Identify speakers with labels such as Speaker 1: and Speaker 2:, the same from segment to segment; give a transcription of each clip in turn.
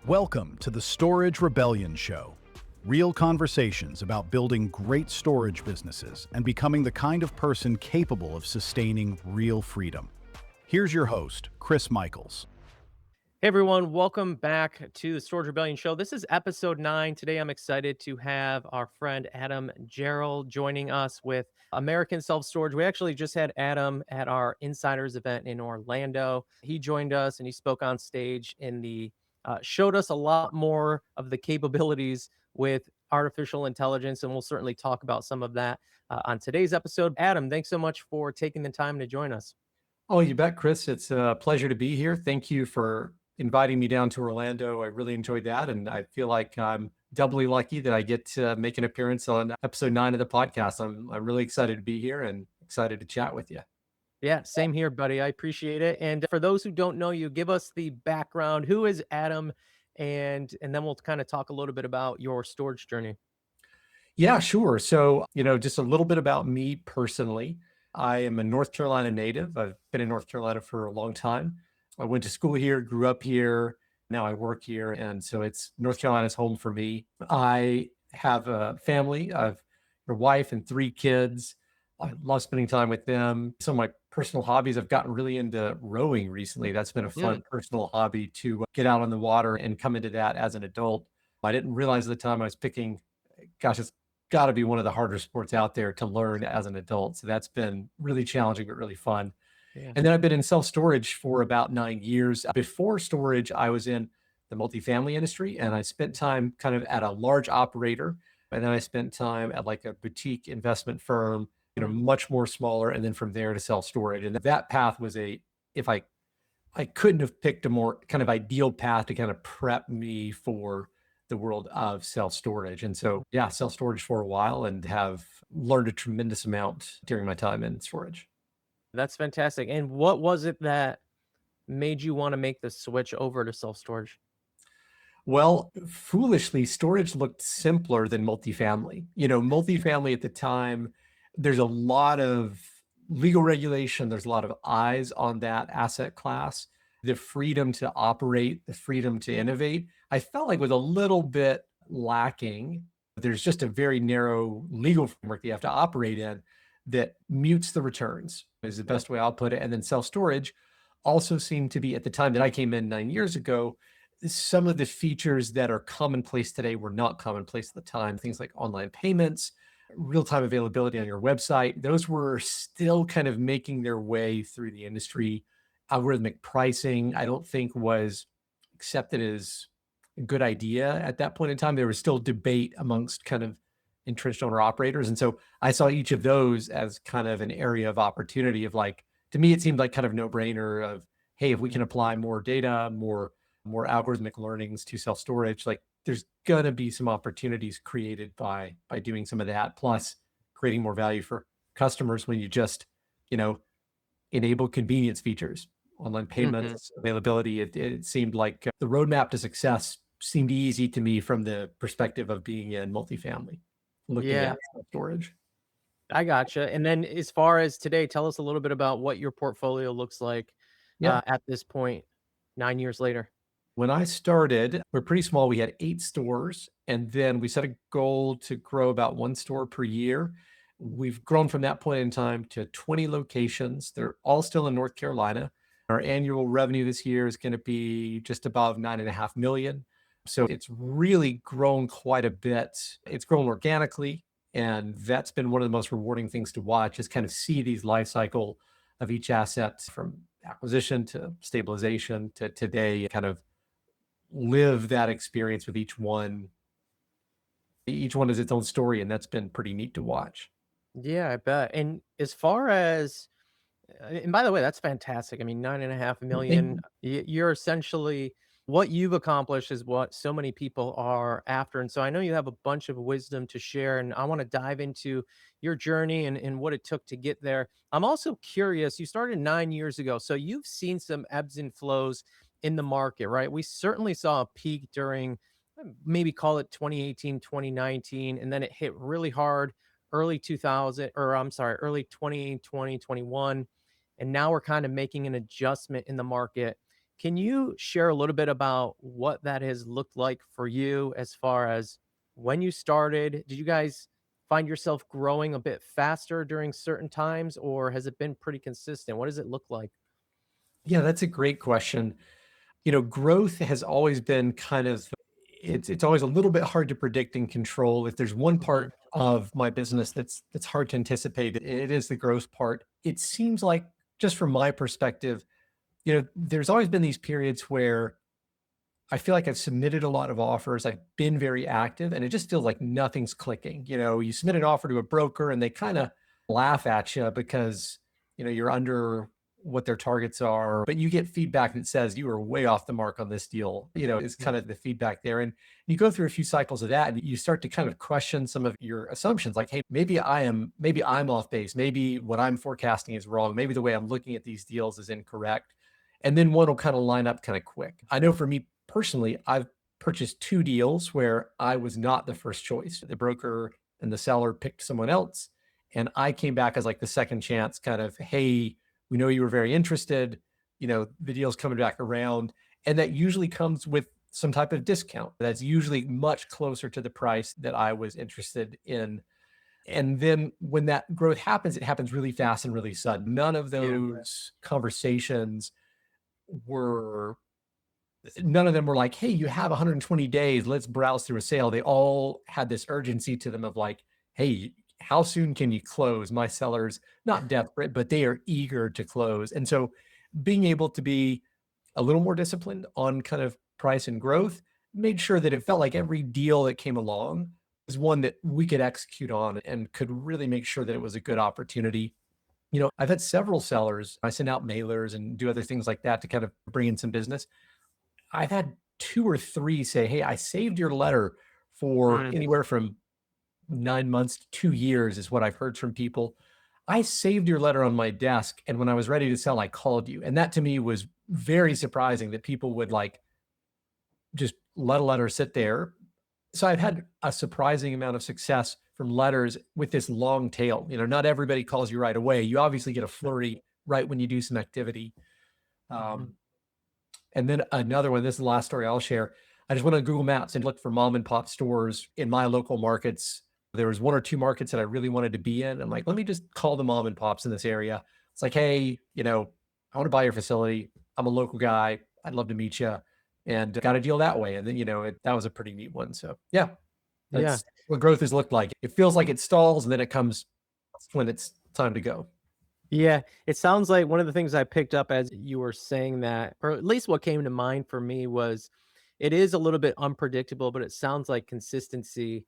Speaker 1: Welcome to the Storage Rebellion Show. Real conversations about building great storage businesses and becoming the kind of person capable of sustaining real freedom. Here's your host, Chris Michaels.
Speaker 2: Hey everyone, welcome back to the Storage Rebellion Show. This is episode 9. Today I'm excited to have our friend Adam Gerald joining us with American Self Storage. We actually just had Adam at our Insiders event in Orlando. He joined us and he spoke on stage in the showed us a lot more of the capabilities with artificial intelligence, and we'll certainly talk about some of that on today's episode. Adam, thanks so much for taking the time to join us.
Speaker 3: Oh, you bet, Chris. It's a pleasure to be here. Thank you for inviting me down to Orlando. I really enjoyed that. And I feel like I'm doubly lucky that I get to make an appearance on episode 9 of the podcast. I'm really excited to be here and excited to chat with you.
Speaker 2: Yeah, same here, buddy. I appreciate it. And for those who don't know you, give us the background. Who is Adam? And then we'll kind of talk a little bit about your storage journey.
Speaker 3: Yeah, sure. So, just a little bit about me personally. I am a North Carolina native. I've been in North Carolina for a long time. I went to school here, grew up here. Now I work here. And so it's North Carolina's home for me. I have a family. I've a wife and 3 kids. I love spending time with them. Some of my personal hobbies, I've gotten really into rowing recently. That's been a
Speaker 2: Mm,
Speaker 3: fun personal hobby to get out on the water and come into that as an adult. I didn't realize at the time I was picking, gosh, it's got to be one of the harder sports out there to learn as an adult. So that's been really challenging, but really fun.
Speaker 2: yeah.
Speaker 3: And then I've been in self storage for about 9 years. Before storage, I was in the multifamily industry and I spent time kind of at a large operator. And then I spent time at like a boutique investment firm,
Speaker 2: Mm,
Speaker 3: much more smaller. And then from there to self storage. And that path was if I couldn't have picked a more kind of ideal path to kind of prep me for the world of self storage. And so, yeah, self storage for a while and have learned a tremendous amount during my time in storage.
Speaker 2: that's fantastic. And what was it that made you want to make the switch over to self storage?
Speaker 3: Well, foolishly, storage looked simpler than multifamily. Multifamily at the time, there's a lot of legal regulation, there's a lot of eyes on that asset class. The freedom to operate, the freedom to innovate, I felt like was a little bit lacking. There's just a very narrow legal framework that you have to operate in that mutes the returns, is the
Speaker 2: Yep.
Speaker 3: best way I'll put it. And then self storage also seemed to be, at the time that I came in 9 years ago, some of the features that are commonplace today were not commonplace at the time. Things like online payments, real-time availability on your website, those were still kind of making their way through the industry. Algorithmic pricing, I don't think was accepted as a good idea at that point in time. There was still debate amongst kind of entrenched owner operators. And so I saw each of those as kind of an area of opportunity of like, to me, it seemed like kind of no brainer of, hey, if we can apply more data, more algorithmic learnings to self storage, like there's gonna be some opportunities created by doing some of that, plus creating more value for customers when you just, you know, enable convenience features, online
Speaker 2: Hmm.
Speaker 3: payments, availability. It seemed like the roadmap to success seemed easy to me from the perspective of being in multifamily, looking
Speaker 2: Yeah,
Speaker 3: at storage.
Speaker 2: I gotcha. And then as far as today, tell us a little bit about what your portfolio looks like
Speaker 3: Yeah.
Speaker 2: at this point, 9 years later.
Speaker 3: When I started, we're pretty small. We had 8 stores, and then we set a goal to grow about 1 store per year. We've grown from that point in time to 20 locations. They're all still in North Carolina. Our annual revenue this year is gonna be just above 9.5 million. So it's really grown quite a bit. It's grown organically, and that's been one of the most rewarding things to watch, is kind of see these life cycle of each asset from acquisition to stabilization to today, kind of live that experience with each one. Each one is its own story, and that's been pretty neat to watch.
Speaker 2: Yeah, I bet. And as far as and by the way, that's fantastic. I mean, 9.5 million.
Speaker 3: Thank
Speaker 2: You're essentially what you've accomplished is what so many people are after. And so I know you have a bunch of wisdom to share, and I want to dive into your journey and what it took to get there. I'm also curious, you started 9 years ago, so you've seen some ebbs and flows in the market, right? We certainly saw a peak during maybe call it 2018, 2019, and then it hit really hard early 2000, or I'm sorry, early 2020, 21, and now we're kind of making an adjustment in the market. Can you share a little bit about what that has looked like for you as far as when you started? Did you guys find yourself growing a bit faster during certain times, or has it been pretty consistent? What does it look like?
Speaker 3: Yeah, that's a great question. Growth has always been kind of it's always a little bit hard to predict and control. If there's one
Speaker 2: Mhm.
Speaker 3: part of my business that's hard to anticipate, it is the growth part. It seems like, just from my perspective, there's always been these periods where I feel like I've submitted a lot of offers. I've been very active and it just feels like nothing's clicking. You submit an offer to a broker and they kind of laugh at you because, you're under what their targets are, but you get feedback that says you were way off the mark on this deal. It's
Speaker 2: Yeah.
Speaker 3: kind of the feedback there. And you go through a few cycles of that and you start to kind of question some of your assumptions. Like, hey, maybe I'm off base. Maybe what I'm forecasting is wrong. Maybe the way I'm looking at these deals is incorrect. And then one will kind of line up kind of quick. I know for me personally, I've purchased 2 deals where I was not the first choice. The broker and the seller picked someone else, and I came back as like the second chance kind of, "Hey, we know you were very interested, the deal's coming back around." And that usually comes with some type of discount. That's usually much closer to the price that I was interested in. And then when that growth happens, it happens really fast and really sudden. None of
Speaker 2: Yeah.
Speaker 3: those conversations were none of them were like, "Hey, you have 120 days. Let's browse through a sale." They all had this urgency to them of like, "Hey, how soon can you close?" My seller's not desperate, but they are eager to close. And so being able to be a little more disciplined on kind of price and growth made sure that it felt like every deal that came along was one that we could execute on and could really make sure that it was a good opportunity. I've had several sellers. I send out mailers and do other things like that to kind of bring in some business. I've had 2 or 3 say, "Hey, I saved your letter for
Speaker 2: Mm.
Speaker 3: anywhere from 9 months to 2 years," is what I've heard from people. "I saved your letter on my desk, and when I was ready to sell, I called you." And that to me was very surprising that people would, like, just let a letter sit there. So I've had a surprising amount of success from letters with this long tail. Not everybody calls you right away. You obviously get a flurry right when you do some activity.
Speaker 2: Mhm.
Speaker 3: Um, And then another one, this is the last story I'll share. I just went on Google Maps and looked for mom and pop stores in my local markets. There was 1 or 2 markets that I really wanted to be in. I'm like, let me just call the mom and pops in this area. It's like, hey, I want to buy your facility. I'm a local guy. I'd love to meet you, and got a deal that way. And then, that was a pretty neat one. So yeah,
Speaker 2: Yeah.
Speaker 3: that's what growth has looked like. It feels like it stalls and then it comes when it's time to go.
Speaker 2: Yeah, it sounds like one of the things I picked up as you were saying that, or at least what came to mind for me was it is a little bit unpredictable, but it sounds like consistency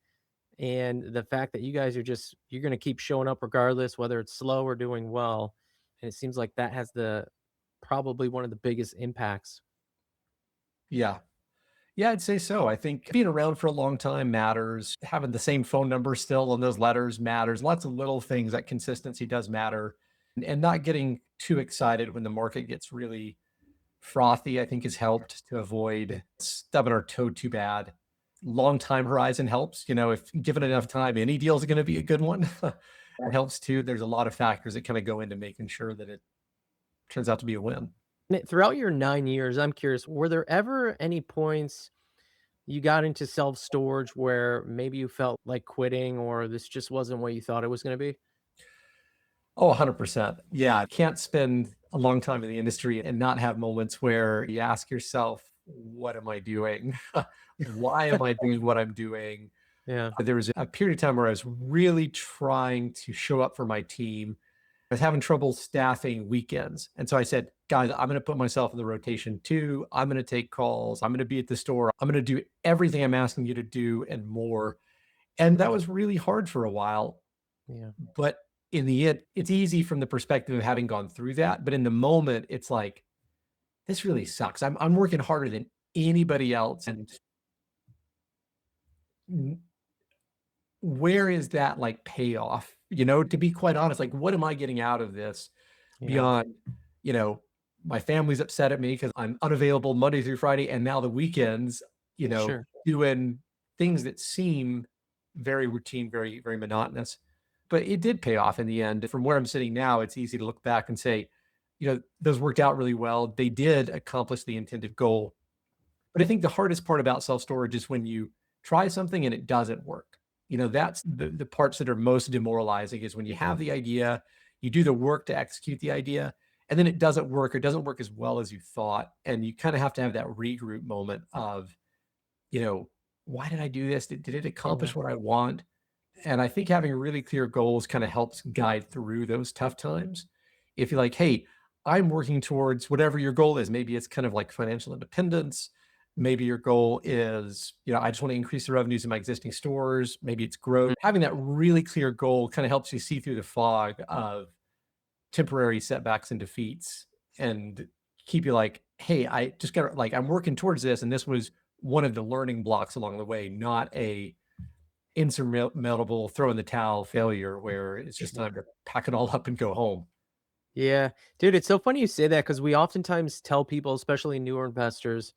Speaker 2: and the fact that you guys are just you're going to keep showing up regardless whether it's slow or doing well. And it seems like that has the probably one of the biggest impacts.
Speaker 3: Yeah. Yeah, I'd say so. I think being around for a long time matters. Having the same phone number still on those letters matters. Lots of little things, that consistency does matter. And not getting too excited when the market gets really frothy, I think has helped to avoid stubbing our toe too bad. Long time horizon helps. If given enough time, any deal is going to be a good one. That helps too. There's a lot of factors that kind of go into making sure that it turns out to be a win.
Speaker 2: Throughout your 9 years, I'm curious, were there ever any points you got into self storage where maybe you felt like quitting or this just wasn't what you thought it was going to be?
Speaker 3: Oh, 100%. Yeah, I can't spend a long time in the industry and not have moments where you ask yourself, "What am I doing? Why am I doing what I'm doing?"
Speaker 2: Yeah.
Speaker 3: There was a period of time where I was really trying to show up for my team. I was having trouble staffing weekends. And so I said, "Guys, I'm going to put myself in the rotation too. I'm going to take calls. I'm going to be at the store. I'm going to do everything I'm asking you to do and more." And that was really hard for a while.
Speaker 2: Yeah.
Speaker 3: But in the end, it's easy from the perspective of having gone through that. But in the moment, it's like, this really sucks. I'm working harder than anybody else. And w- where is that like payoff? To be quite honest, like, what am I getting out of this
Speaker 2: Yeah.
Speaker 3: beyond, you know, my family's upset at me because I'm unavailable Monday through Friday and now the weekends,
Speaker 2: Sure.
Speaker 3: doing things that seem very routine, very, very monotonous. But it did pay off in the end. From where I'm sitting now, it's easy to look back and say, those worked out really well. They did accomplish the intended goal. But I think the hardest part about self-storage is when you try something and it doesn't work. That's the parts that are most demoralizing is when you have the idea, you do the work to execute the idea, and then it doesn't work or doesn't work as well as you thought. And you kind of have to have that regroup moment of, you know, why did I do this? Did it
Speaker 2: Yeah.
Speaker 3: accomplish what I want? And I think having really clear goals kind of helps guide through those tough times. If you're like, hey, I'm working towards whatever your goal is, maybe it's kind of like financial independence. Maybe your goal is, I just want to increase the revenues in my existing stores. Maybe it's growth.
Speaker 2: Mhm.
Speaker 3: Having that really clear goal kind of helps you see through the fog of temporary setbacks and defeats and keep you like, hey, I just got like, I'm working towards this. And this was one of the learning blocks along the way, not a insurmountable throw in the towel failure where it's just time to pack it all up and go home.
Speaker 2: Yeah. Dude, it's so funny you say that because we oftentimes tell people, especially newer investors,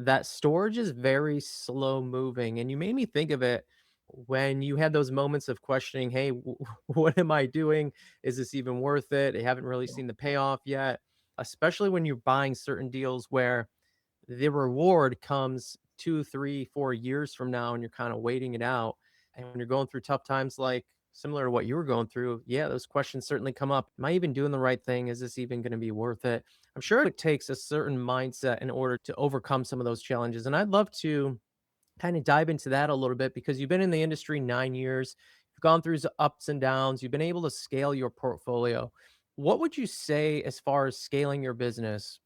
Speaker 2: that storage is very slow moving. And you made me think of it when you had those moments of questioning, hey, what am I doing? Is this even worth it? I haven't really seen the payoff yet, especially when you're buying certain deals where the reward comes 2, 3, 4 years from now and you're kind of waiting it out. And when you're going through tough times like similar to what you were going through, yeah, those questions certainly come up. Am I even doing the right thing? Is this even going to be worth it? I'm sure it takes a certain mindset in order to overcome some of those challenges. And I'd love to kind of dive into that a little bit because you've been in the industry 9 years. You've gone through ups and downs. You've been able to scale your portfolio. What would you say as far as scaling your business?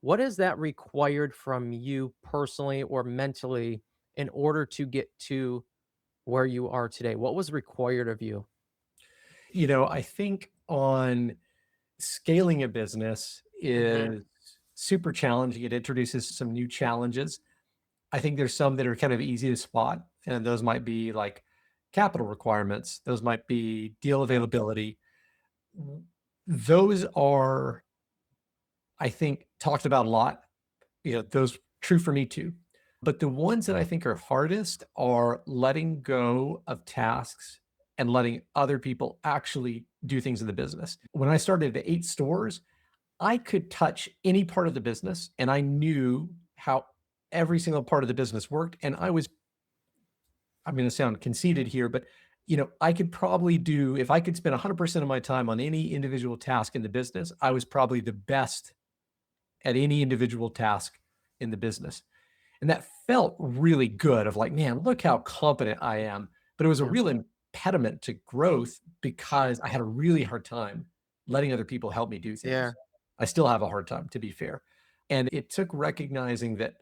Speaker 2: What has that required from you personally or mentally in order to get to where you are today? What was required of you?
Speaker 3: I think on scaling a business
Speaker 2: Mhm.
Speaker 3: is super challenging. It introduces some new challenges. I think there's some that are kind of easy to spot, and those might be like capital requirements, those might be deal availability. W- Those are, I think, talked about a lot. Those true for me too. But the ones that I think are hardest are letting go of tasks and letting other people actually do things in the business. When I started at 8 stores, I could touch any part of the business and I knew how every single part of the business worked. And I'm going to sound conceited here, but I could probably do, if I could spend 100% of my time on any individual task in the business, I was probably the best at any individual task in the business. And that felt really good of like, man, look how competent I am. But it was a
Speaker 2: Yeah.
Speaker 3: real impediment to growth because I had a really hard time letting other people help me do
Speaker 2: Yeah.
Speaker 3: things. I still have a hard time, to be fair. And it took recognizing that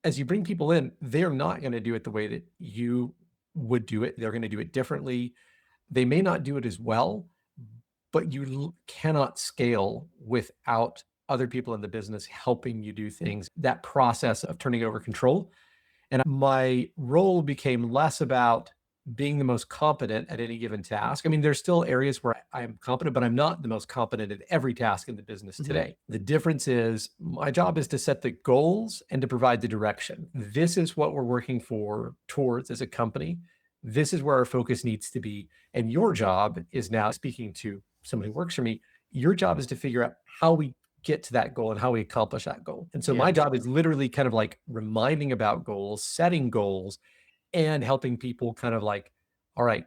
Speaker 3: as you bring people in, they're not going to do it the way that you would do it. They're going to do it differently. They may not do it as well, but you cannot scale without other people in the business helping you do things. That process of turning over control. And my role became less about being the most competent at any given task. I mean, there's still areas where I'm competent, but I'm not the most competent at every task in the business
Speaker 2: Mhm.
Speaker 3: today. The difference is my job is to set the goals and to provide the direction. This is what we're working for towards as a company. This is where our focus needs to be. And your job is now speaking to someone who works for me. Your job is to figure out how we get to that goal and how we accomplish that goal. And so
Speaker 2: Yeah.
Speaker 3: my job is literally kind of like reminding about goals, setting goals, and helping people kind of like, all right,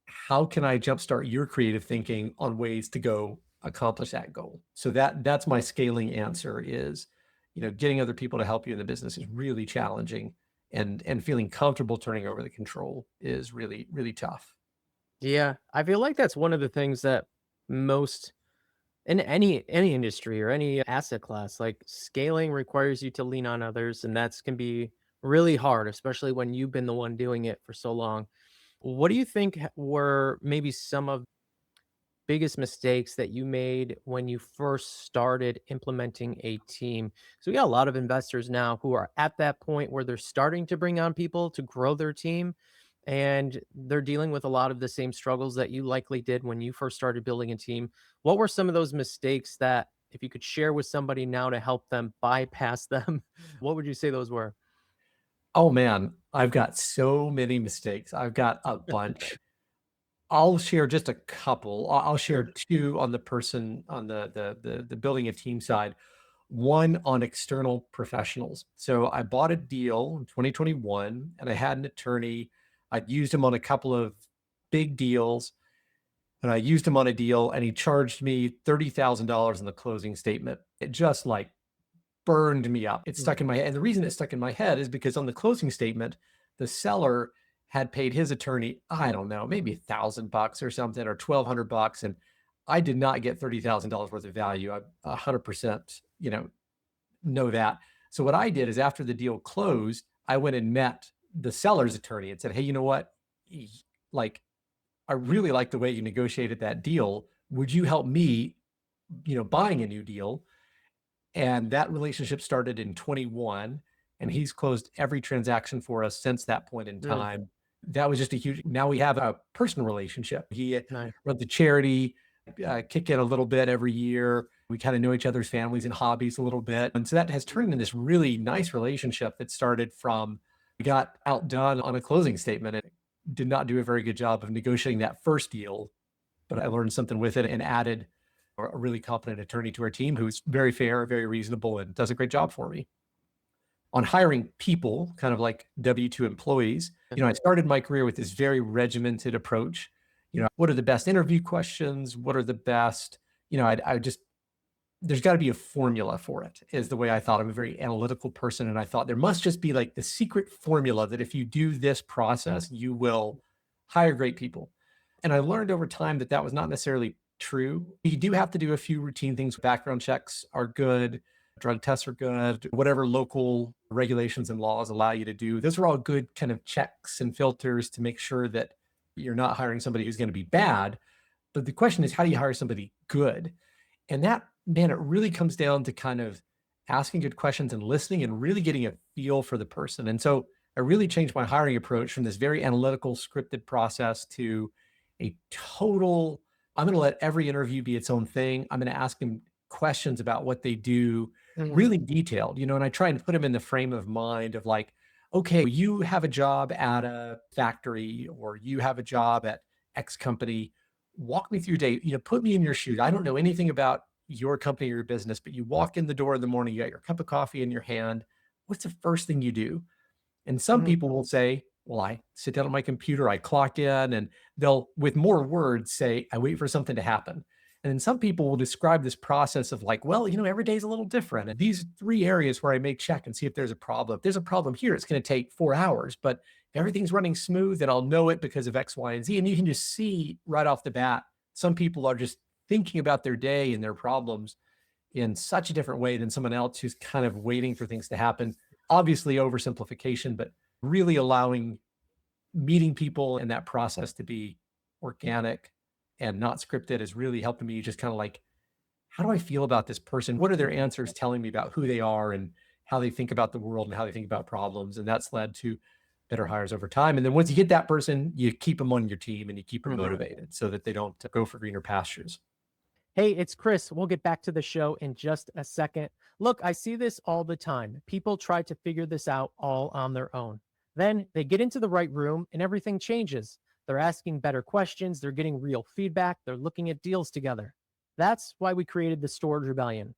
Speaker 3: how can I jumpstart your creative thinking on ways to go accomplish that goal? So that's my scaling answer is, getting other people to help you in the business is really challenging and feeling comfortable turning over the control is really, really tough.
Speaker 2: Yeah. I feel like that's one of the things that most in any industry or any asset class, like scaling requires you to lean on others, and that's can be really hard, especially when you've been the one doing it for so long. What do you think were maybe some of biggest mistakes that you made when you first started implementing a team? So we got a lot of investors now who are at that point where they're starting to bring on people to grow their team and they're dealing with a lot of the same struggles that you likely did when you first started building a team. What were some of those mistakes that if you could share with somebody now to help them bypass them, what would you say those were?
Speaker 3: Oh man, I've got so many mistakes. I've got a bunch. I'll share just a couple. I'll share
Speaker 2: Sure.
Speaker 3: two on the person on the building a team side, one on external professionals. So I bought a deal in 2021 and I had an attorney. I'd used him on a couple of big deals and I used him on a deal and he charged me $30,000 in the closing statement. It just like burned me up. It stuck
Speaker 2: Mm.
Speaker 3: in my head. And the reason it stuck in my head is because on the closing statement, the seller had paid his attorney, I don't know, maybe $1,000 or something, or $1,200. And I did not get $30,000 worth of value. I 100%, know that. So what I did is after the deal closed, I went and met the seller's attorney and said, hey, you know what? Like, I really like the way you negotiated that deal. Would you help me, buying a new deal? And that relationship started in 21, and he's closed every transaction for us since that point in
Speaker 2: Mm,
Speaker 3: time. That was just a huge now we have a personal relationship. He
Speaker 2: nice.
Speaker 3: runs a charity, kick in a little bit every year. We kind of know each other's families and hobbies a little bit. And so that has turned into this really nice relationship that started from we got outdone on a closing statement and did not do a very good job of negotiating that first deal, but I learned something with it and added a really competent attorney to our team who's very fair, very reasonable, and does a great job for me. On hiring people, kind of like W-2 employees, I started my career with this very regimented approach. What are the best interview questions? What are the best, I just, there's got to be a formula for it, is the way I thought. I'm a very analytical person. And I thought there must just be like the secret formula that if you do this process, you will hire great people. And I learned over time that that was not necessarily true. You do have to do a few routine things. Background checks are good. Drug tests are good. Whatever local regulations and laws allow you to do, those are all good kind of checks and filters to make sure that you're not hiring somebody who's going to be bad. But the question is, how do you hire somebody good? And that, man, it really comes down to kind of asking good questions and listening and really getting a feel for the person. And so I really changed my hiring approach from this very analytical, scripted process to a total, I'm going to let every interview be its own thing. I'm going to ask them questions about what they do,
Speaker 2: Mm,
Speaker 3: really detailed, and I try and put them in the frame of mind of like, okay, you have a job at a factory or you have a job at X company. Walk me through your day, put me in your shoes. I don't know anything about your company or your business, but you walk in the door in the morning, you got your cup of coffee in your hand. What's the first thing you do? And some
Speaker 2: mm,
Speaker 3: people will say, well, I sit down on my computer, I clock in, and they'll, with more words, say, I wait for something to happen. And then some people will describe this process of like, well, every day is a little different. And these three areas where I may check and see if there's a problem. If there's a problem here, it's going to take 4 hours. But if everything's running smooth, then I'll know it because of X, Y, and Z. And you can just see right off the bat, some people are just thinking about their day and their problems in such a different way than someone else who's kind of waiting for things to happen. Obviously, oversimplification, but really allowing meeting people and that process to be organic and not scripted is really helping me just kind of like, how do I feel about this person? What are their answers telling me about who they are and how they think about the world and how they think about problems? And that's led to better hires over time. And then once you get that person, you keep them on your team and you keep them
Speaker 2: mm.
Speaker 3: motivated so that they don't go for greener pastures.
Speaker 2: Hey, it's Chris. We'll get back to the show in just a second. Look, I see this all the time. People try to figure this out all on their own. Then they get into the right room and everything changes. They're asking better questions, they're getting real feedback, they're looking at deals together. That's why we created the Storage Rebellion.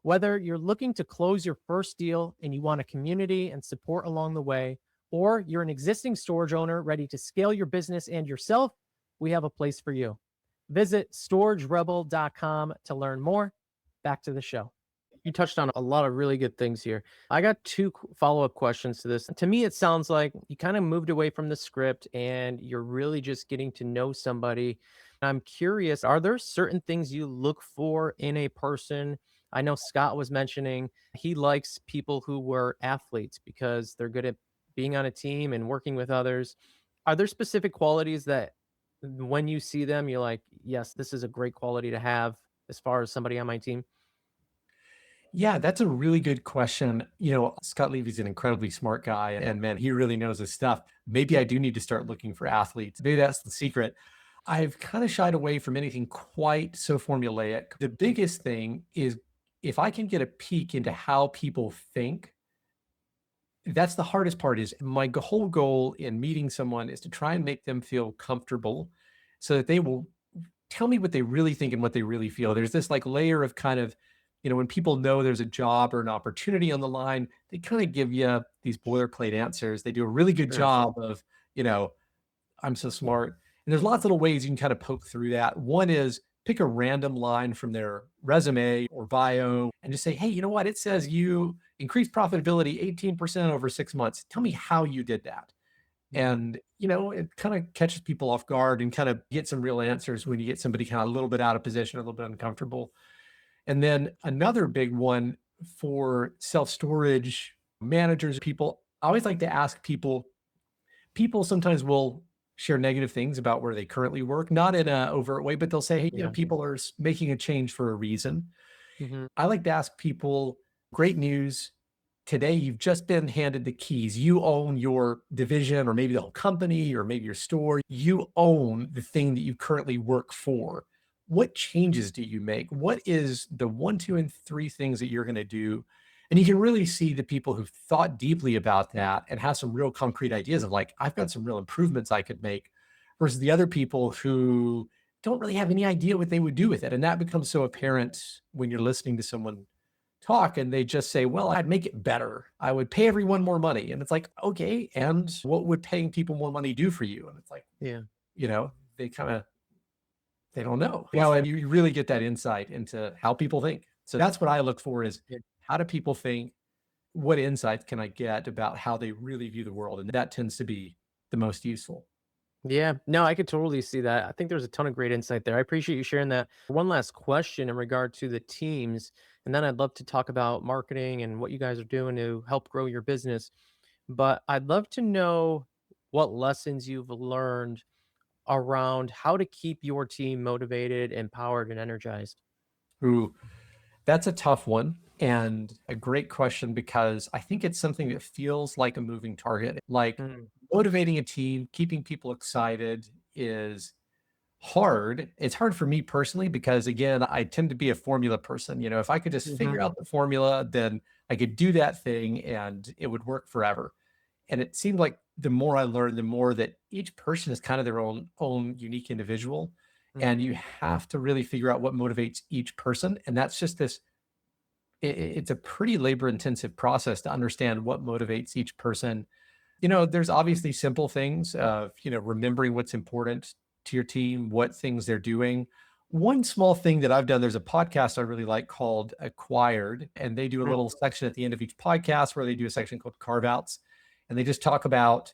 Speaker 2: Whether you're looking to close your first deal and you want a community and support along the way, or you're an existing storage owner ready to scale your business and yourself, we have a place for you. Visit storagerebel.com to learn more. Back to the show. You touched on a lot of really good things here. I got two follow-up questions to this. To me, it sounds like you kind of moved away from the script and you're really just getting to know somebody. I'm curious, are there certain things you look for in a person? I know Scott was mentioning he likes people who were athletes because they're good at being on a team and working with others. Are there specific qualities that when you see them, you're like, yes, this is a great quality to have as far as somebody on my team?
Speaker 3: Yeah, that's a really good question. Scott Levy's an incredibly smart guy, and man, he really knows his stuff. Maybe I do need to start looking for athletes. Maybe that's the secret. I've kind of shied away from anything quite so formulaic. The biggest thing is if I can get a peek into how people think, that's the hardest part is my whole goal in meeting someone is to try and make them feel comfortable so that they will tell me what they really think and what they really feel. There's this like layer of kind of, when people know there's a job or an opportunity on the line, they kind of give you these boilerplate answers. They do a really good
Speaker 2: Sure.
Speaker 3: job of, I'm so smart. And there's lots of little ways you can kind of poke through that. One is pick a random line from their resume or bio and just say, hey, you know what? It says you increased profitability 18% over 6 months. Tell me how you did that. And, it kind of catches people off guard and kind of get some real answers when you get somebody kind of a little bit out of position, a little bit uncomfortable. And then another big one for self-storage managers, people, I always like to ask people sometimes will share negative things about where they currently work, not in a overt way, but they'll say, hey,
Speaker 2: Yeah.
Speaker 3: people are making a change for a reason.
Speaker 2: Hmm.
Speaker 3: I like to ask people, great news. Today, you've just been handed the keys. You own your division, or maybe the whole company, or maybe your store. You own the thing that you currently work for. What changes do you make? What is the 1, 2, and 3 things that you're going to do? And you can really see the people who've thought deeply about that and have some real concrete ideas of like, I've got some real improvements I could make, versus the other people who don't really have any idea what they would do with it. And that becomes so apparent when you're listening to someone talk and they just say, well, I'd make it better. I would pay everyone more money. And it's like, okay, and what would paying people more money do for you? And it's like,
Speaker 2: Yeah.
Speaker 3: they kind of, they don't know. And you really get that insight into how people think. So that's what I look for is,
Speaker 2: Yeah.
Speaker 3: how do people think? What insights can I get about how they really view the world? And that tends to be the most useful.
Speaker 2: Yeah, no, I could totally see that. I think there's a ton of great insight there. I appreciate you sharing that. One last question in regard to the teams, and then I'd love to talk about marketing and what you guys are doing to help grow your business. But I'd love to know what lessons you've learned around how to keep your team motivated, empowered, and energized.
Speaker 3: Ooh, that's a tough one and a great question, because I think it's something that feels like a moving target. Like,
Speaker 2: Mm,
Speaker 3: motivating a team, keeping people excited is hard. It's hard for me personally because, again, I tend to be a formula person. If I could just
Speaker 2: mhm,
Speaker 3: figure out the formula, then I could do that thing and it would work forever. And it seemed like the more I learned, the more that each person is kind of their own unique individual. And
Speaker 2: mhm,
Speaker 3: you have to really figure out what motivates each person. And that's just this, it's a pretty labor intensive process to understand what motivates each person. There's obviously simple things of, remembering what's important to your team, what things they're doing. One small thing that I've done, there's a podcast I really like called Acquired, and they do a
Speaker 2: mm,
Speaker 3: little section at the end of each podcast where they do a section called Carve Outs. And they just talk about,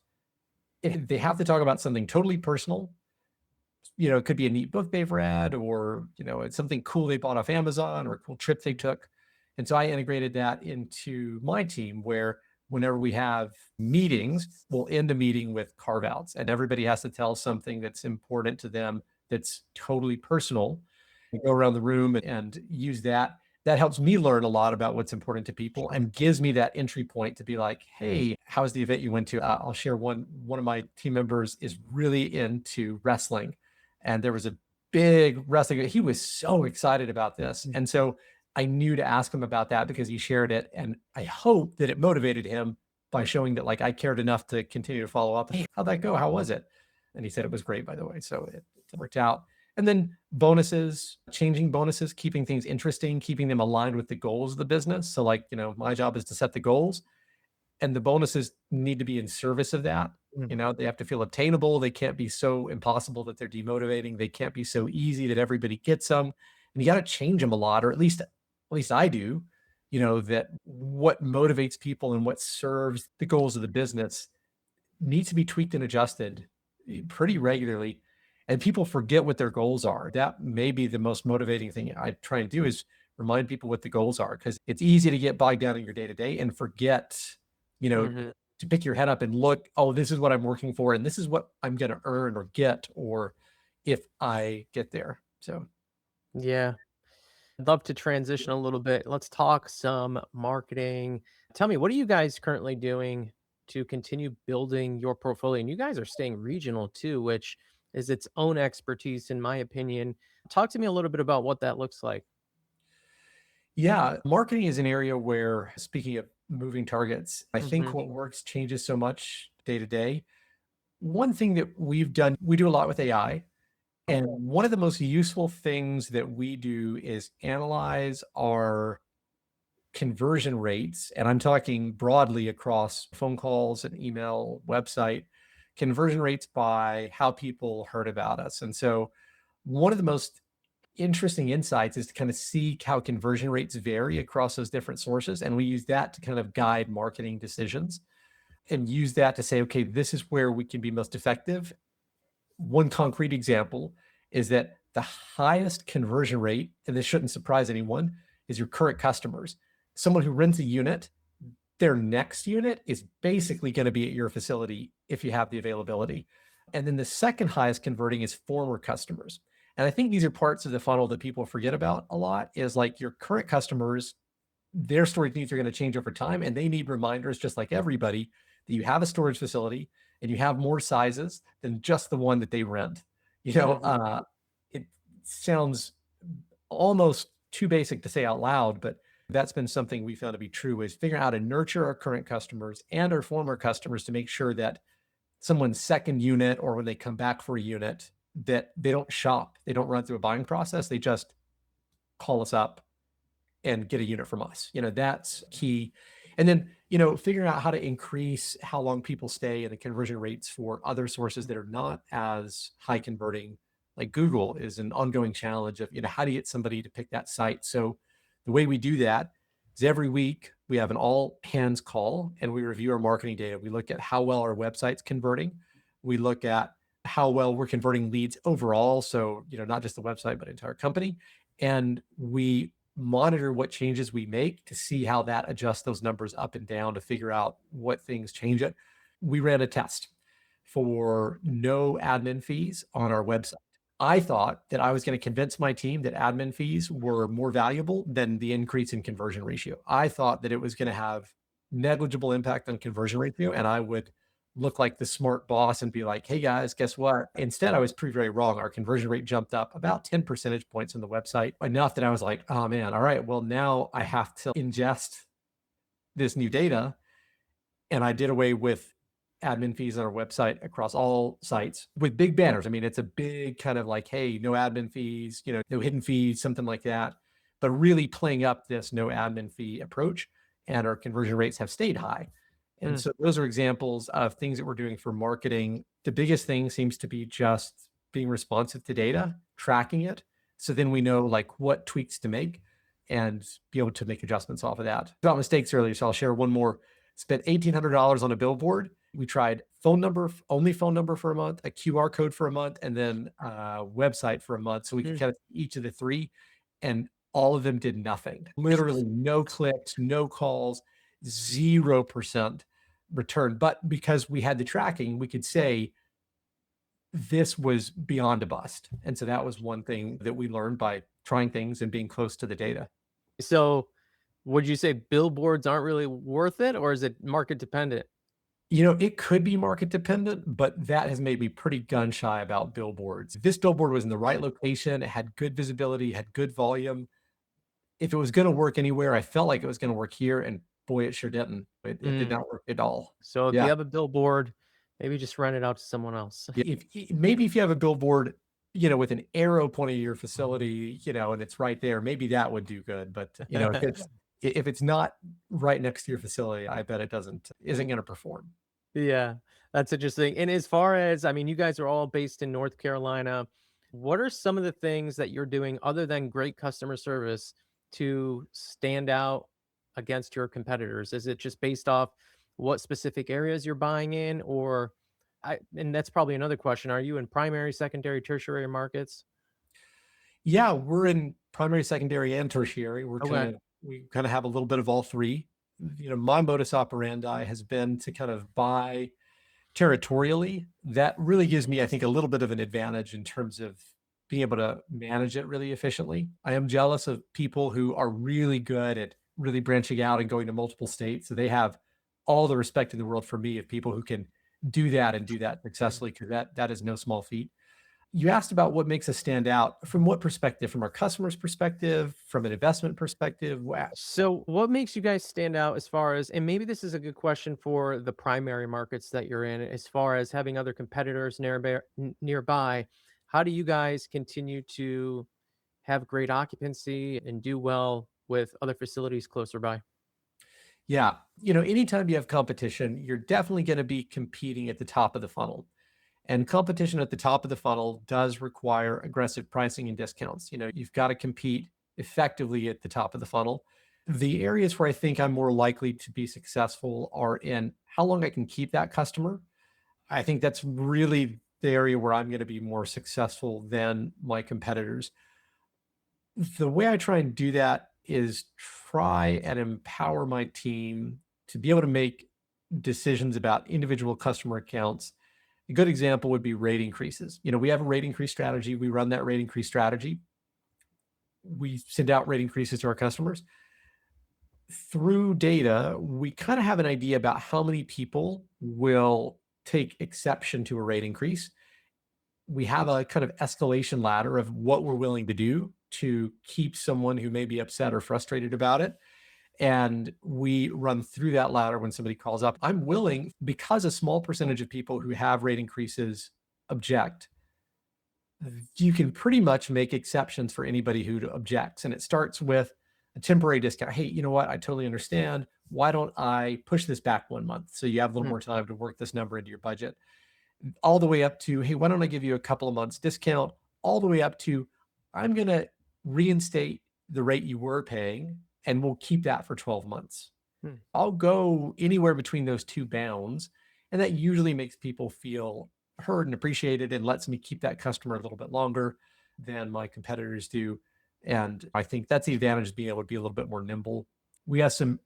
Speaker 3: if they have to talk about something totally personal. It could be a neat book they've read, or, it's something cool they bought off Amazon, or a cool trip they took. And so I integrated that into my team, where whenever we have meetings, we'll end a meeting with carve outs, and everybody has to tell something that's important to them, that's totally personal. We go around the room and use that. That helps me learn a lot about what's important to people
Speaker 2: sure.
Speaker 3: and gives me that entry point to be like, hey, how's the event you went to? I'll share one of my team members is really into wrestling, and there was a big wrestling. He was so excited about this.
Speaker 2: Mm,
Speaker 3: And so I knew to ask him about that because he shared it. And I hope that it motivated him by showing that, like, I cared enough to continue to follow up. Hey, how'd that go? How was it? And he said it was great, by the way. So it worked out. And then bonuses, changing bonuses, keeping things interesting, keeping them aligned with the goals of the business. So, like, my job is to set the goals, and the bonuses need to be in service of that.
Speaker 2: mm.
Speaker 3: They have to feel obtainable. They can't be so impossible that they're demotivating. They can't be so easy that everybody gets them. And you got to change them a lot, or at least I do, that what motivates people and what serves the goals of the business needs to be tweaked and adjusted pretty regularly. And people forget what their goals are. That may be the most motivating thing I try and do, is remind people what the goals are, because it's easy to get bogged down in your day to day and forget, you know,
Speaker 2: Mhm.
Speaker 3: to pick your head up and look, oh, this is what I'm working for, and this is what I'm going to earn or get, or if I get there. So,
Speaker 2: Yeah. I'd love to transition a little bit. Let's talk some marketing. Tell me, what are you guys currently doing to continue building your portfolio? And you guys are staying regional too, which is its own expertise, in my opinion. Talk to me a little bit about what that looks like.
Speaker 3: yeah, marketing is an area where, speaking of moving targets, I think
Speaker 2: Hmm.
Speaker 3: what works changes so much day to day. One thing that we've done, we do a lot with AI. And one of the most useful things that we do is analyze our conversion rates. And I'm talking broadly across phone calls and email, website, conversion rates by how people heard about us. And so one of the most interesting insights is to kind of see how conversion rates vary across those different sources. And we use that to kind of guide marketing decisions and use that to say, okay, this is where we can be most effective. One concrete example is that the highest conversion rate, and this shouldn't surprise anyone, is your current customers. Someone who rents a unit, their next unit is basically going to be at your facility if you have the availability. And then the second highest converting is former customers. And I think these are parts of the funnel that people forget about a lot is like your current customers, their storage needs are going to change over time and they need reminders just like everybody that you have a storage facility and you have more sizes than just the one that they rent. It sounds almost too basic to say out loud, but that's been something we found to be true is figuring out how to nurture our current customers and our former customers to make sure that someone's second unit or when they come back for a unit that they don't shop, they don't run through a buying process, they just call us up and get a unit from us. That's key. And then, figuring out how to increase how long people stay and the conversion rates for other sources that are not as high converting, like Google, is an ongoing challenge of, how do you get somebody to pick that site? So the way we do that is every week we have an all hands call and we review our marketing data. We look at how well our website's converting. We look at how well we're converting leads overall. So, not just the website, but entire company. And we monitor what changes we make to see how that adjusts those numbers up and down to figure out what things change it. We ran a test for no admin fees on our website. I thought that I was going to convince my team that admin fees were more valuable than the increase in conversion ratio. I thought that it was going to have negligible impact on conversion ratio and I would look like the smart boss and be like, hey guys, guess what? Instead, I was proved very wrong. Our conversion rate jumped up about 10 percentage points on the website, enough that I was like, oh man, all right, well, now I have to ingest this new data. And I did away with admin fees on our website across all sites with big banners. I mean, it's a big kind of like, hey, no admin fees, no hidden fees, something like that. But really playing up this no admin fee approach, and our conversion rates have stayed high. And so those are examples of things that we're doing for marketing. The biggest thing seems to be just being responsive to data, tracking it. So then we know like what tweaks to make and be able to make adjustments off of that. About mistakes earlier, so I'll share one more. Spent $1,800 on a billboard. We tried only phone number for a month, a QR code for a month, and then a website for a month. So we could kind of each of the three, and all of them did nothing. Literally no clicks, no calls, 0% return. But because we had the tracking, we could say this was beyond a bust. And so that was one thing that we learned by trying things and being close to the data.
Speaker 2: So would you say billboards aren't really worth it, or is it market dependent?
Speaker 3: It could be market dependent, but that has made me pretty gun shy about billboards. This billboard was in the right location. It had good visibility, had good volume. If it was going to work anywhere, I felt like it was going to work here. And boy, it sure didn't. It did not work at all.
Speaker 2: So if you have a billboard, maybe just rent it out to someone else.
Speaker 3: Maybe if you have a billboard, with an arrow pointing to your facility, and it's right there, maybe that would do good. But if it's not right next to your facility, I bet isn't going to perform.
Speaker 2: Yeah, that's interesting. And as far as, I mean, you guys are all based in North Carolina. What are some of the things that you're doing other than great customer service to stand out against your competitors? Is it just based off what specific areas you're buying in, and that's probably another question. Are you in primary, secondary, tertiary markets?
Speaker 3: Yeah, we're in primary, secondary, and tertiary. We kind of have a little bit of all three. My modus operandi has been to kind of buy territorially. That really gives me, I think, a little bit of an advantage in terms of being able to manage it really efficiently. I am jealous of people who are really good at really branching out and going to multiple states. So they have all the respect in the world for me of people who can do that and do that successfully, because that is no small feat. You asked about what makes us stand out. From what perspective? From our customers' perspective, from an investment perspective? Wow.
Speaker 2: So what makes you guys stand out as far as, and maybe this is a good question for the primary markets that you're in, as far as having other competitors nearby, how do you guys continue to have great occupancy and do well with other facilities closer by?
Speaker 3: Yeah. Anytime you have competition, you're definitely going to be competing at the top of the funnel. And competition at the top of the funnel does require aggressive pricing and discounts. You've got to compete effectively at the top of the funnel. The areas where I think I'm more likely to be successful are in how long I can keep that customer. I think that's really the area where I'm going to be more successful than my competitors. The way I try and do that is try and empower my team to be able to make decisions about individual customer accounts. A good example would be rate increases. We have a rate increase strategy. We run that rate increase strategy. We send out rate increases to our customers. Through data, we kind of have an idea about how many people will take exception to a rate increase. We have a kind of escalation ladder of what we're willing to do to keep someone who may be upset or frustrated about it. And we run through that ladder when somebody calls up. I'm willing, because a small percentage of people who have rate increases object, you can pretty much make exceptions for anybody who objects. And it starts with a temporary discount. Hey, you know what? I totally understand. Why don't I push this back 1 month so you have a little more time to work this number into your budget? All the way up to, hey, why don't I give you a couple of months discount? All the way up to, I'm going to reinstate the rate you were paying and we'll keep that for 12 months. I'll go anywhere between those two bounds. And that usually makes people feel heard and appreciated and lets me keep that customer a little bit longer than my competitors do. And I think that's the advantage of being able to be a little bit more nimble. We have some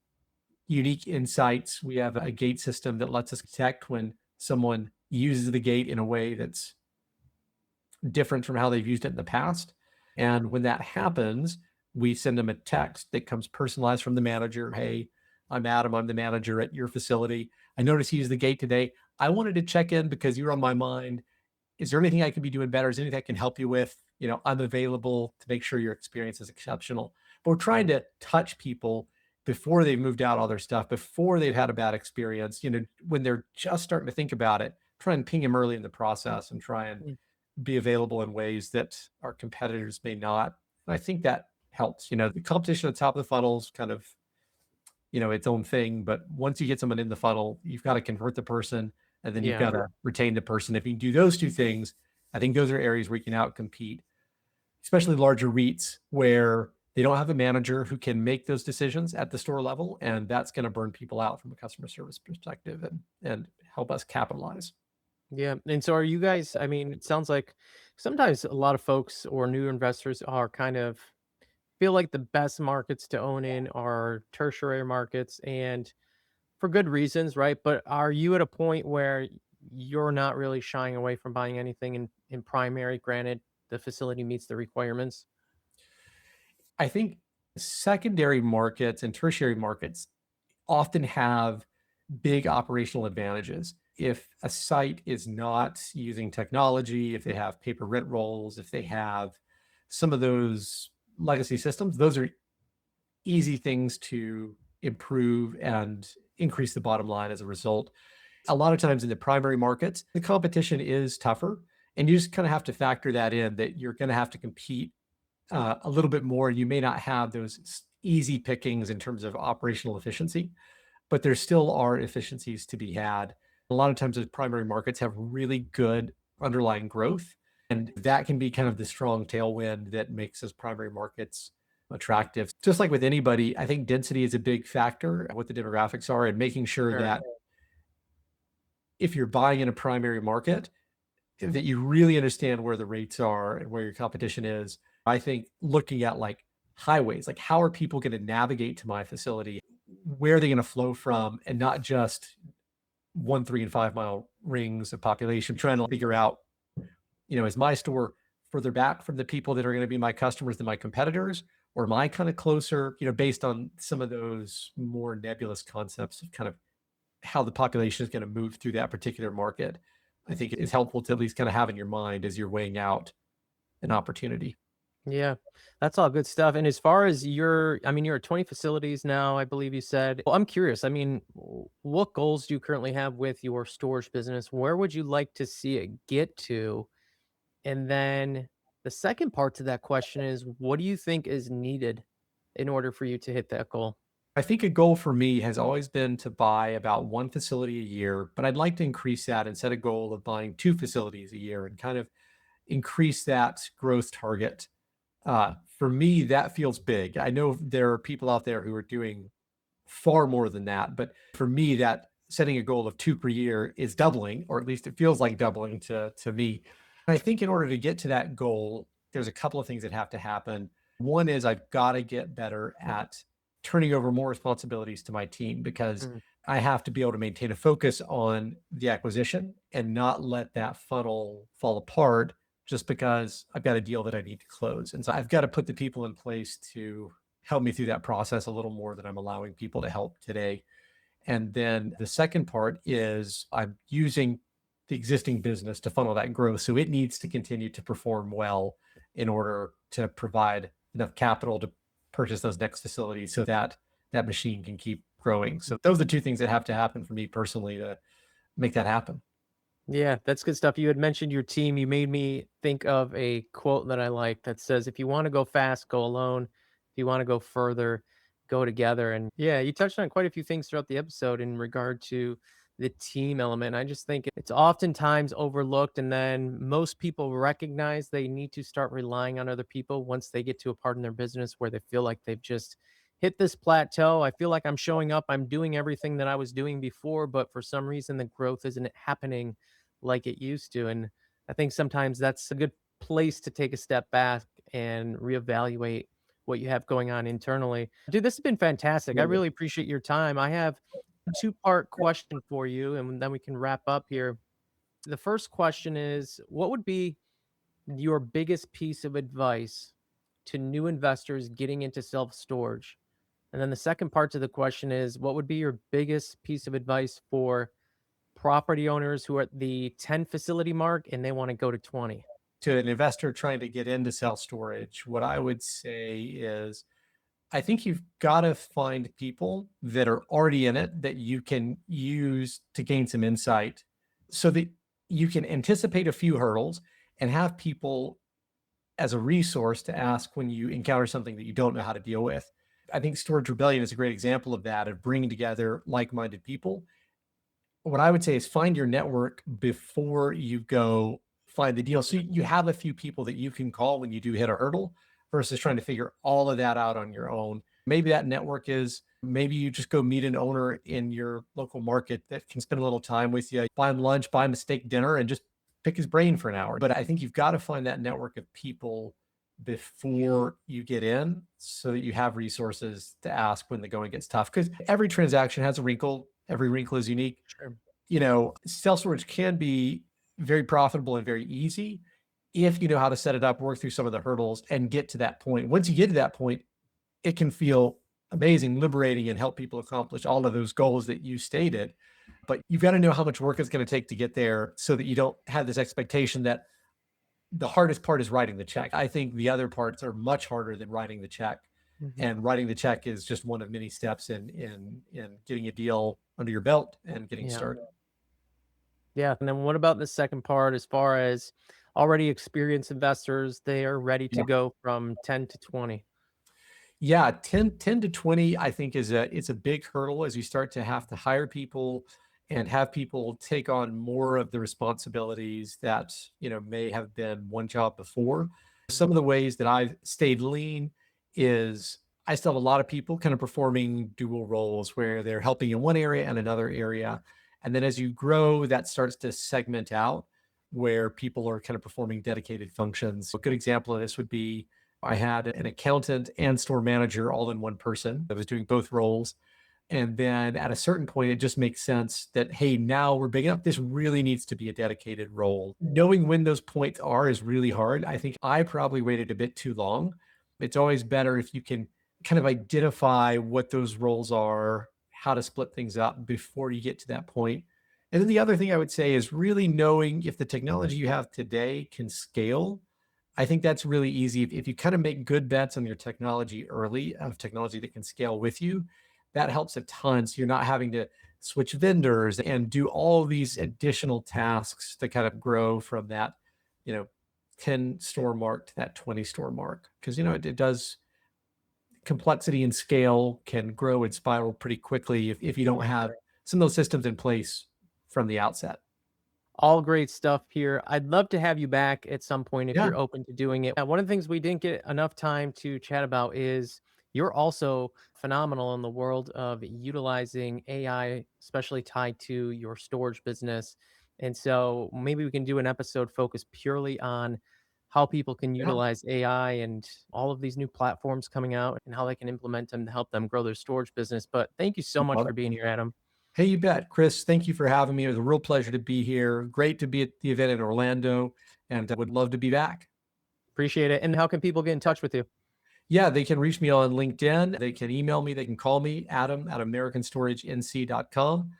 Speaker 3: unique insights. We have a gate system that lets us detect when someone uses the gate in a way that's different from how they've used it in the past. And when that happens, we send them a text that comes personalized from the manager. Hey, I'm Adam. I'm the manager at your facility. I noticed you used the gate today. I wanted to check in because you're on my mind. Is there anything I can be doing better? Is there anything I can help you with? I'm available to make sure your experience is exceptional. But we're trying to touch people before they've moved out all their stuff, before they've had a bad experience, when they're just starting to think about it, try and ping them early in the process and try and be available in ways that our competitors may not. And I think that helps. The competition at the top of the funnel is kind of, its own thing. But once you get someone in the funnel, you've got to convert the person and then you've got to retain the person. If you can do those two things, I think those are areas where you can outcompete, especially larger REITs where they don't have a manager who can make those decisions at the store level. And that's going to burn people out from a customer service perspective and help us capitalize.
Speaker 2: Yeah. And so are you guys, I mean, it sounds like sometimes a lot of folks or new investors are kind of feel like the best markets to own in are tertiary markets and for good reasons, right? But are you at a point where you're not really shying away from buying anything in primary, granted the facility meets the requirements?
Speaker 3: I think secondary markets and tertiary markets often have big operational advantages. If a site is not using technology, if they have paper rent rolls, if they have some of those legacy systems, those are easy things to improve and increase the bottom line as a result. A lot of times in the primary markets, the competition is tougher. And you just kind of have to factor that in, that you're going to have to compete a little bit more. You may not have those easy pickings in terms of operational efficiency, but there still are efficiencies to be had. A lot of times the primary markets have really good underlying growth, and that can be kind of the strong tailwind that makes those primary markets attractive. Just like with anybody, I think density is a big factor, what the demographics are, and making sure that if you're buying in a primary market, that you really understand where the rates are and where your competition is. I think looking at like highways, like how are people going to navigate to my facility? Where are they going to flow from? And not just 1, 3, and 5 mile rings of population, trying to figure out, is my store further back from the people that are going to be my customers than my competitors? Or am I kind of closer, based on some of those more nebulous concepts of kind of how the population is going to move through that particular market? I think it's helpful to at least kind of have in your mind as you're weighing out an opportunity.
Speaker 2: Yeah, that's all good stuff. And as far as I mean, you're at 20 facilities now, I believe you said. Well, I'm curious. I mean, what goals do you currently have with your storage business? Where would you like to see it get to? And then the second part to that question is, what do you think is needed in order for you to hit that goal?
Speaker 3: I think a goal for me has always been to buy about one facility a year, but I'd like to increase that and set a goal of buying two facilities a year and kind of increase that growth target. For me, that feels big. I know there are people out there who are doing far more than that, but for me, that setting a goal of two per year is doubling, or at least it feels like doubling to me. I think in order to get to that goal, there's a couple of things that have to happen. One is I've got to get better at turning over more responsibilities to my team because
Speaker 2: Mm,
Speaker 3: I have to be able to maintain a focus on the acquisition and not let that funnel fall apart just because I've got a deal that I need to close. And so I've got to put the people in place to help me through that process a little more than I'm allowing people to help today. And then the second part is I'm using the existing business to funnel that growth. So it needs to continue to perform well in order to provide enough capital to purchase those next facilities so that that machine can keep growing. So those are the two things that have to happen for me personally to make that happen.
Speaker 2: yeah, that's good stuff. You had mentioned your team. You made me think of a quote that I like that says, if you want to go fast, go alone. If you want to go further, go together. And yeah, you touched on quite a few things throughout the episode in regard to the team element. I just think it's oftentimes overlooked. And then most people recognize they need to start relying on other people once they get to a part in their business where they feel like they've just hit this plateau. I feel like I'm showing up, I'm doing everything that I was doing before, but for some reason the growth isn't happening like it used to. And I think sometimes that's a good place to take a step back and reevaluate what you have going on internally. Dude, this has been fantastic. I
Speaker 3: Absolutely.
Speaker 2: really appreciate your time. I have a two-part question for you, and then we can wrap up here. The first question is, what would be your biggest piece of advice to new investors getting into self-storage? And then the second part to the question is, what would be your biggest piece of advice for property owners who are at the 10 facility mark and they want to go to 20?
Speaker 3: To an investor trying to get into self storage, what I would say is I think you've got to find people that are already in it that you can use to gain some insight so that you can anticipate a few hurdles and have people as a resource to ask when you encounter something that you don't know how to deal with. I think Storage Rebellion is a great example of that, of bringing together like minded people. What I would say is find your network before you go find the deal. So you have a few people that you can call when you do hit a hurdle versus trying to figure all of that out on your own. Maybe that network is maybe you just go meet an owner in your local market that can spend a little time with you, buy him lunch, buy him a steak dinner, and just pick his brain for an hour. But I think you've got to find that network of people before you get in so that you have resources to ask when the going gets tough. Because every transaction has a wrinkle, every wrinkle is unique.
Speaker 2: Sure.
Speaker 3: Self storage can be very profitable and very easy if you know how to set it up, work through some of the hurdles, and get to that point. Once you get to that point, it can feel amazing, liberating, and help people accomplish all of those goals that you stated. But you've got to know how much work it's going to take to get there so that you don't have this expectation that the hardest part is writing the check. I think the other parts are much harder than writing the check.
Speaker 2: Mhm.
Speaker 3: And writing the check is just one of many steps in getting a deal under your belt and getting
Speaker 2: Yeah.
Speaker 3: started.
Speaker 2: Yeah. And then what about the second part as far as already experienced investors? They are ready to go from 10 to 20.
Speaker 3: Yeah, 10 to 20, I think is a big hurdle as you start to have to hire people and have people take on more of the responsibilities that, may have been one job before. Some of the ways that I've stayed lean is I still have a lot of people kind of performing dual roles where they're helping in one area and another area. And then as you grow, that starts to segment out where people are kind of performing dedicated functions. A good example of this would be I had an accountant and store manager all in one person that was doing both roles. And then at a certain point, it just makes sense that, hey, now we're big enough. This really needs to be a dedicated role. Knowing when those points are is really hard. I think I probably waited a bit too long. It's always better if you can kind of identify what those roles are, how to split things up before you get to that point. And then the other thing I would say is really knowing if the technology you have today can scale. I think that's really easy. If you kind of make good bets on your technology early, of technology that can scale with you, that helps a ton. So you're not having to switch vendors and do all these additional tasks to kind of grow from that, you know, 10 store mark to that 20 store mark. Because, it does, complexity and scale can grow and spiral pretty quickly if you don't have some of those systems in place from the outset.
Speaker 2: All great stuff here. I'd love to have you back at some point if
Speaker 3: Yeah.
Speaker 2: you're open to doing it. One of the things we didn't get enough time to chat about is you're also phenomenal in the world of utilizing AI, especially tied to your storage business. And so maybe we can do an episode focused purely on how people can
Speaker 3: Yeah.
Speaker 2: utilize AI and all of these new platforms coming out and how they can implement them to help them grow their storage business. But thank you so much
Speaker 3: Love
Speaker 2: for
Speaker 3: it.
Speaker 2: being here, Adam.
Speaker 3: Hey, you bet. Chris, thank you for having me. It was a real pleasure to be here. Great to be at the event in Orlando, and I would love to be back.
Speaker 2: Appreciate it. And how can people get in touch with you?
Speaker 3: Yeah, they can reach me on LinkedIn. They can email me. They can call me, Adam at AmericanStorageNC.com.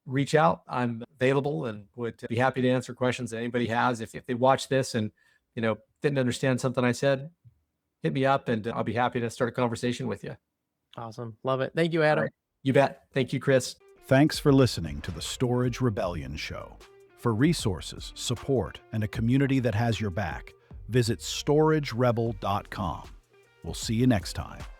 Speaker 3: Reach out. I'm available and would be happy to answer questions that anybody has. If they watch this and, didn't understand something I said, hit me up and I'll be happy to start a conversation with you.
Speaker 2: Awesome. Love it. Thank you,
Speaker 3: All
Speaker 2: Adam.
Speaker 3: right. You bet. Thank you, Chris.
Speaker 1: Thanks for listening to the Storage Rebellion Show. For resources, support, and a community that has your back, visit storagerebel.com. We'll see you next time.